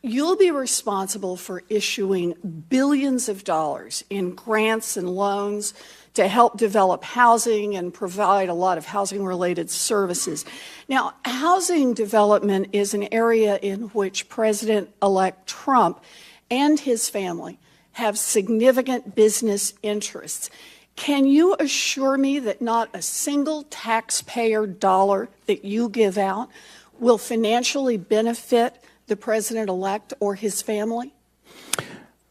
you'll be responsible for issuing billions of dollars in grants and loans to help develop housing and provide a lot of housing-related services. Now, housing development is an area in which President-elect Trump and his family have significant business interests. Can you assure me that not a single taxpayer dollar that you give out will financially benefit the president-elect or his family?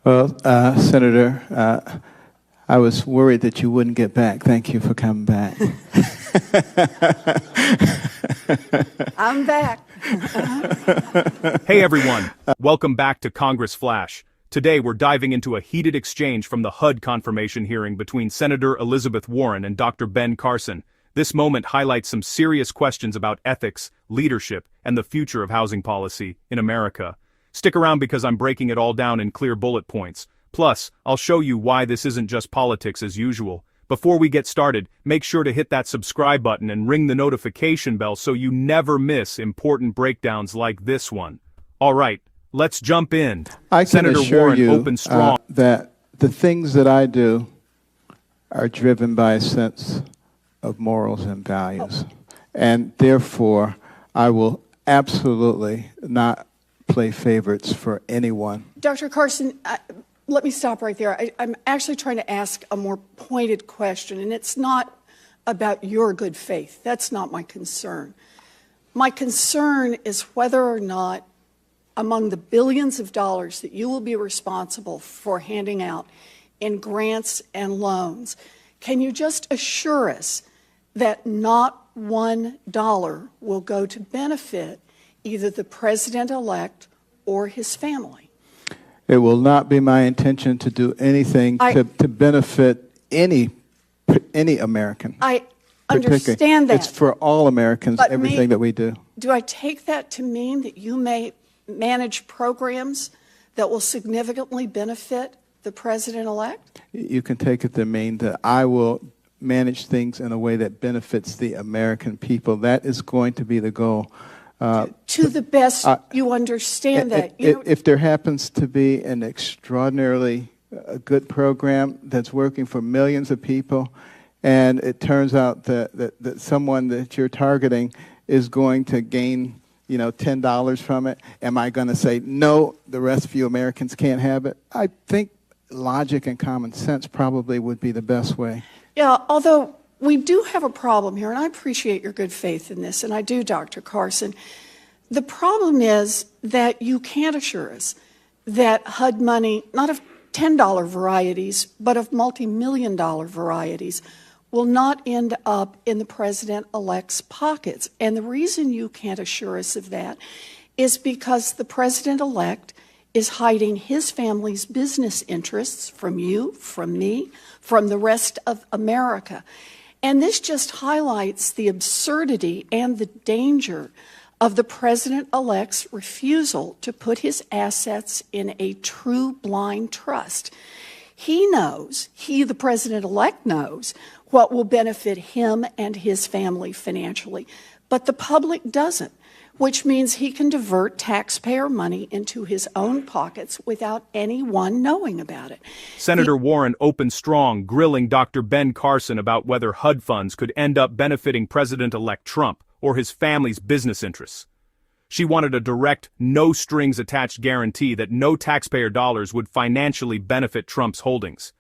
Well, Senator, I was worried that you wouldn't get back. Thank you for coming back. I'm back. Hey, everyone. Welcome back to Congress Flash. Today, we're diving into a heated exchange from the HUD confirmation hearing between Senator Elizabeth Warren and Dr. Ben Carson. This moment highlights some serious questions about ethics, leadership, and the future of housing policy in America. Stick around because I'm breaking it all down in clear bullet points. Plus, I'll show you why this isn't just politics as usual. Before we get started, make sure to hit that subscribe button and ring the notification bell so you never miss important breakdowns like this one. All right, let's jump in. I can Senator assure Warren you opened strong. that the things that I do are driven by a sense of morals and values. And therefore, I will absolutely not play favorites for anyone. Dr. Carson, let me stop right there. I'm actually trying to ask a more pointed question, and it's not about your good faith. That's not my concern. My concern is whether or not, among the billions of dollars that you will be responsible for handing out in grants and loans, can you just assure us that not $1 will go to benefit either the president-elect or his family? It will not be my intention to do anything to benefit any American. I understand that. It's for all Americans, but everything that we do. Do I take that to mean that you may manage programs that will significantly benefit the president-elect? You can take it to mean that I will manage things in a way that benefits the American people. That is going to be the goal. To the best you understand that. If there happens to be an extraordinarily good program that's working for millions of people, and it turns out that someone that you're targeting is going to gain, $10 from it, am I going to say, no, the rest of you Americans can't have it? I think logic and common sense probably would be the best way. Yeah, although we do have a problem here, and I appreciate your good faith in this, and I do, Dr. Carson. The problem is that you can't assure us that HUD money, not of $10 varieties, but of multi-million-dollar varieties, will not end up in the president-elect's pockets. And the reason you can't assure us of that is because the president-elect is hiding his family's business interests from you, from me, from the rest of America. And this just highlights the absurdity and the danger of the president-elect's refusal to put his assets in a true blind trust. He knows, the president-elect knows, what will benefit him and his family financially, but the public doesn't, which means he can divert taxpayer money into his own pockets without anyone knowing about it. Senator Warren opened strong, grilling Dr. Ben Carson about whether HUD funds could end up benefiting President-elect Trump or his family's business interests. She wanted a direct, no-strings-attached guarantee that no taxpayer dollars would financially benefit Trump's holdings.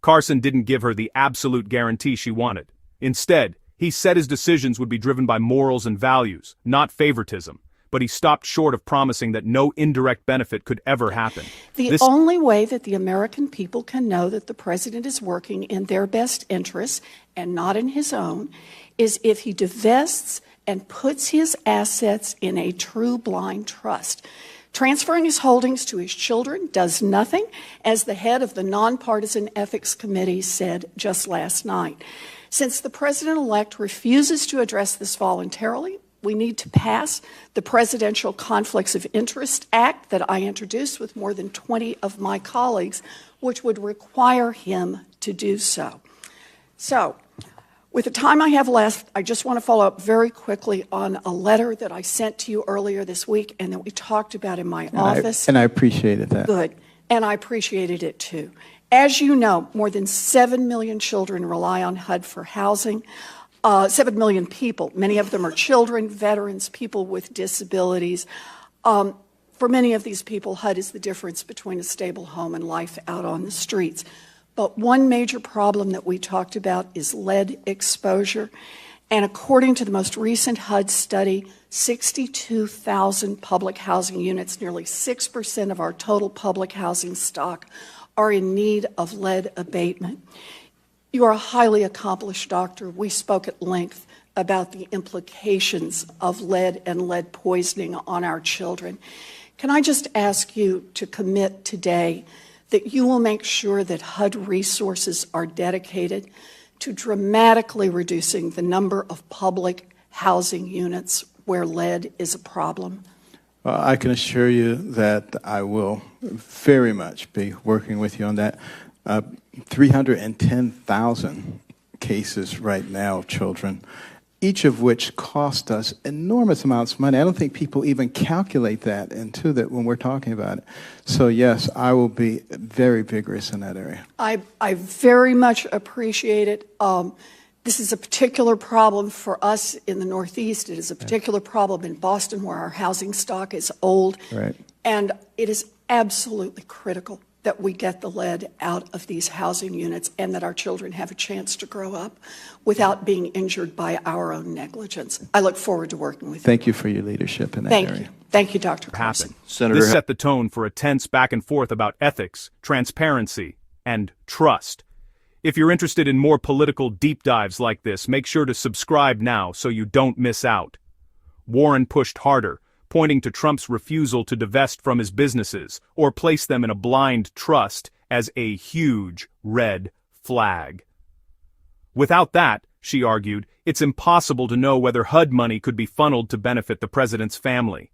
Carson didn't give her the absolute guarantee she wanted. Instead, he said his decisions would be driven by morals and values, not favoritism, but he stopped short of promising that no indirect benefit could ever happen. The only way that the American people can know that the president is working in their best interests and not in his own is if he divests and puts his assets in a true blind trust. Transferring his holdings to his children does nothing, as the head of the Nonpartisan Ethics Committee said just last night. Since the president-elect refuses to address this voluntarily, we need to pass the Presidential Conflicts of Interest Act that I introduced with more than 20 of my colleagues, which would require him to do so. So, With the time I have left, I just want to follow up very quickly on a letter that I sent to you earlier this week and that we talked about in my office. And I appreciated that. Good. And I appreciated it too. As you know, more than 7 million children rely on HUD for housing. 7 million people. Many of them are children, veterans, people with disabilities. For many of these people, HUD is the difference between a stable home and life out on the streets. But one major problem that we talked about is lead exposure. And according to the most recent HUD study, 62,000 public housing units, nearly 6% of our total public housing stock, are in need of lead abatement. You are a highly accomplished doctor. We spoke at length about the implications of lead and lead poisoning on our children. Can I just ask you to commit today that you will make sure that HUD resources are dedicated to dramatically reducing the number of public housing units where lead is a problem? Well, I can assure you that I will very much be working with you on that. 310,000 cases right now of children, each of which cost us enormous amounts of money. I don't think people even calculate that into that when we're talking about it. So yes, I will be very vigorous in that area. I very much appreciate it. This is a particular problem for us in the Northeast. It is a particular problem in Boston where our housing stock is old. Right. And it is absolutely critical that we get the lead out of these housing units and that our children have a chance to grow up without being injured by our own negligence. I look forward to working with you. Thank you for your leadership in that Thank area. you. Thank you, Dr. Carson. This set the tone for a tense back and forth about ethics, transparency, and trust. If you're interested in more political deep dives like this, make sure to subscribe now so you don't miss out. Warren pushed harder, pointing to Trump's refusal to divest from his businesses or place them in a blind trust as a huge red flag. Without that, she argued, it's impossible to know whether HUD money could be funneled to benefit the president's family.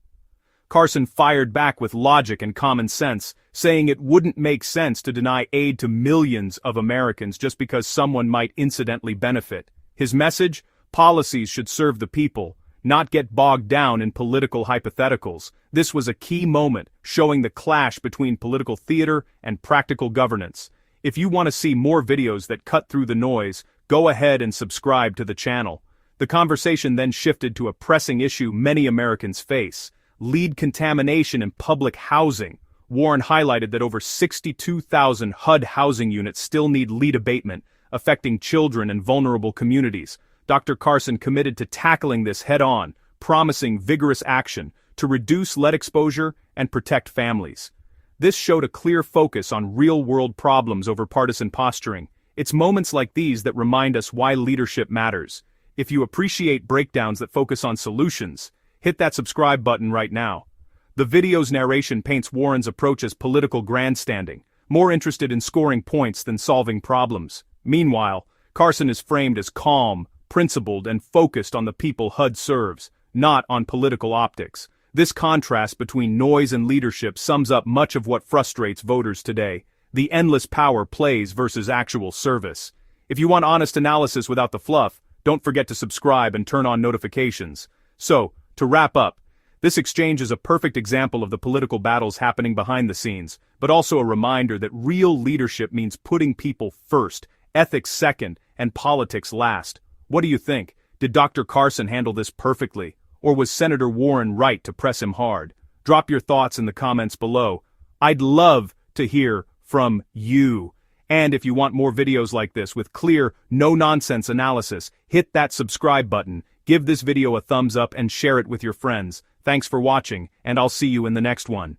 Carson fired back with logic and common sense, saying it wouldn't make sense to deny aid to millions of Americans just because someone might incidentally benefit. His message? Policies should serve the people, not get bogged down in political hypotheticals. This was a key moment, showing the clash between political theater and practical governance. If you want to see more videos that cut through the noise, go ahead and subscribe to the channel. The conversation then shifted to a pressing issue many Americans face: lead contamination in public housing. Warren highlighted that over 62,000 HUD housing units still need lead abatement, affecting children and vulnerable communities. Dr. Carson committed to tackling this head-on, promising vigorous action to reduce lead exposure and protect families. This showed a clear focus on real-world problems over partisan posturing. It's moments like these that remind us why leadership matters. If you appreciate breakdowns that focus on solutions, hit that subscribe button right now. The video's narration paints Warren's approach as political grandstanding, more interested in scoring points than solving problems. Meanwhile, Carson is framed as calm, principled, and focused on the people HUD serves, not on political optics. This contrast between noise and leadership sums up much of what frustrates voters today: the endless power plays versus actual service. If you want honest analysis without the fluff, don't forget to subscribe and turn on notifications. So, to wrap up, this exchange is a perfect example of the political battles happening behind the scenes, but also a reminder that real leadership means putting people first, ethics second, and politics last. What do you think? Did Dr. Carson handle this perfectly? Or was Senator Warren right to press him hard? Drop your thoughts in the comments below. I'd love to hear from you. And if you want more videos like this with clear, no-nonsense analysis, hit that subscribe button, give this video a thumbs up, and share it with your friends. Thanks for watching, and I'll see you in the next one.